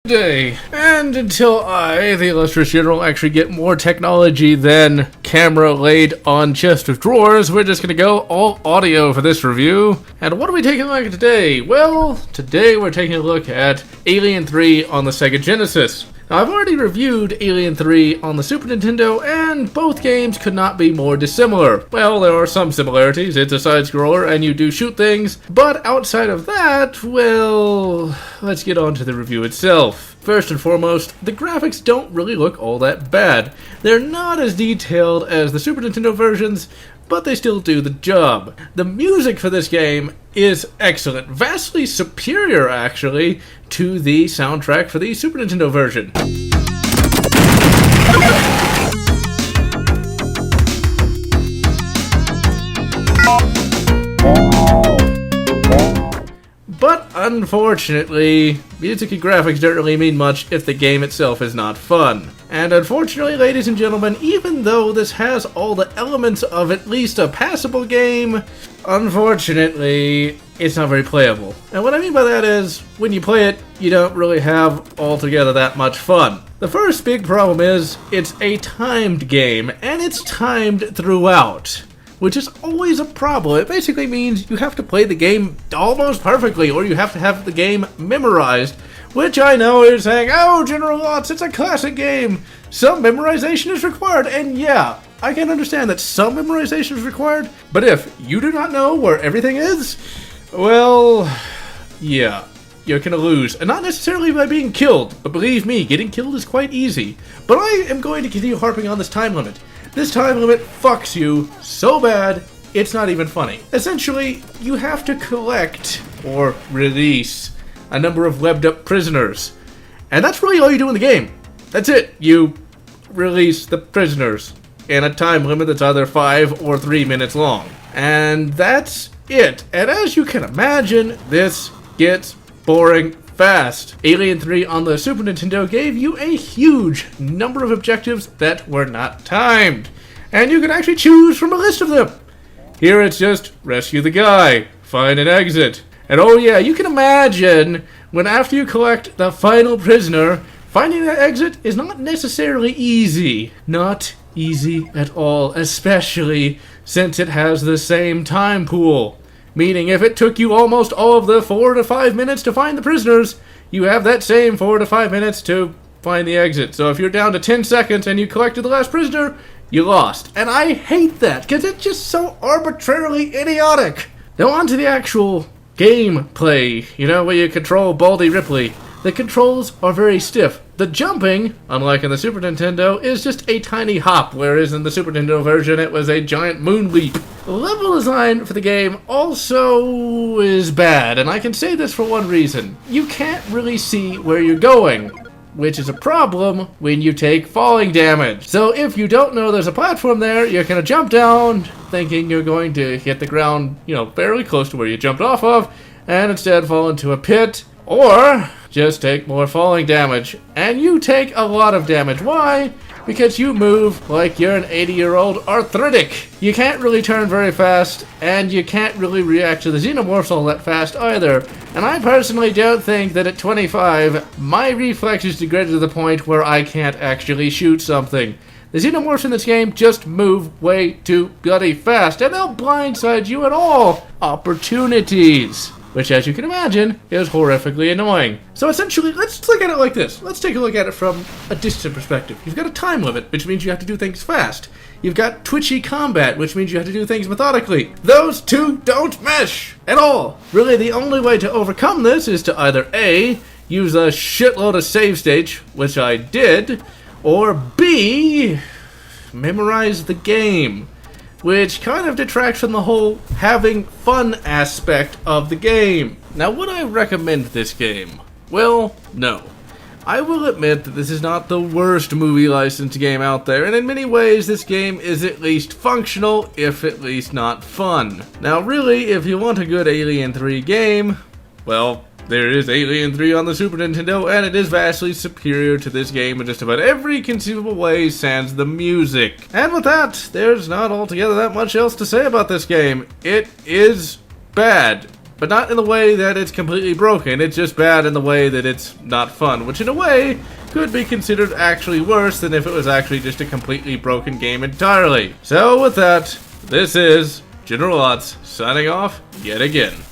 Day. And until I, the illustrious general, actually get more technology than camera laid on chest of drawers, we're just gonna go all audio for this review. And what are we taking a look at today? Well, today we're taking a look at Alien 3 on the Sega Genesis. Now, I've already reviewed Alien 3 on the Super Nintendo, and both games could not be more dissimilar. Well, there are some similarities. It's a side-scroller, and you do shoot things. But outside of that, well, let's get on to the review itself. First and foremost, the graphics don't really look all that bad. They're not as detailed as the Super Nintendo versions, but they still do the job. The music for this game is excellent, vastly superior actually to the soundtrack for the Super Nintendo version. But unfortunately, music and graphics don't really mean much if the game itself is not fun. And unfortunately, ladies and gentlemen, even though this has all the elements of at least a passable game, unfortunately, it's not very playable. And what I mean by that is, when you play it, you don't really have altogether that much fun. The first big problem is, it's a timed game, and it's timed throughout, which is always a problem. It basically means you have to play the game almost perfectly, or you have to have the game memorized, which I know is saying, oh, General Lotz, it's a classic game. Some memorization is required, and yeah, I can understand that some memorization is required, but if you do not know where everything is, well, yeah, you're gonna lose. And not necessarily by being killed, but believe me, getting killed is quite easy. But I am going to continue harping on this time limit. This time limit fucks you so bad, it's not even funny. Essentially, you have to collect, or release, a number of webbed up prisoners. And that's really all you do in the game. That's it. You release the prisoners in a time limit that's either 5 or 3 minutes long. And that's it. And as you can imagine, this gets boring fast. Alien 3 on the Super Nintendo gave you a huge number of objectives that were not timed. And you can actually choose from a list of them. Here it's just rescue the guy, find an exit. And oh yeah, you can imagine when after you collect the final prisoner, finding that exit is not necessarily easy. Not easy at all, especially since it has the same time pool. Meaning if it took you almost all of the 4 to 5 minutes to find the prisoners, you have that same 4 to 5 minutes to find the exit. So if you're down to 10 seconds and you collected the last prisoner, you lost. And I hate that, because it's just so arbitrarily idiotic. Now on to the actual gameplay, where you control Baldy Ripley. The controls are very stiff. The jumping, unlike in the Super Nintendo, is just a tiny hop, whereas in the Super Nintendo version it was a giant moon leap. The level design for the game also is bad, and I can say this for one reason. You can't really see where you're going, which is a problem when you take falling damage. So if you don't know there's a platform there, you're gonna jump down thinking you're going to hit the ground, fairly close to where you jumped off of, and instead fall into a pit, or just take more falling damage. And you take a lot of damage. Why? Because you move like you're an 80-year-old arthritic. You can't really turn very fast, and you can't really react to the xenomorphs all that fast either. And I personally don't think that at 25, my reflexes degraded to the point where I can't actually shoot something. The xenomorphs in this game just move way too bloody fast, and they'll blindside you at all opportunities, which, as you can imagine, is horrifically annoying. So essentially, let's look at it like this. Let's take a look at it from a distant perspective. You've got a time limit, which means you have to do things fast. You've got twitchy combat, which means you have to do things methodically. Those two don't mesh at all. Really, the only way to overcome this is to either A, use a shitload of save states, which I did, or B, memorize the game, which kind of detracts from the whole having fun aspect of the game. Now, would I recommend this game? Well, no. I will admit that this is not the worst movie licensed game out there, and in many ways this game is at least functional, if at least not fun. Now really, if you want a good Alien 3 game, well, there is Alien 3 on the Super Nintendo, and it is vastly superior to this game in just about every conceivable way, sans the music. And with that, there's not altogether that much else to say about this game. It is bad. but not in the way that it's completely broken. It's just bad in the way that it's not fun, which in a way could be considered actually worse than if it was actually just a completely broken game entirely. So with that, this is General Lotz signing off yet again.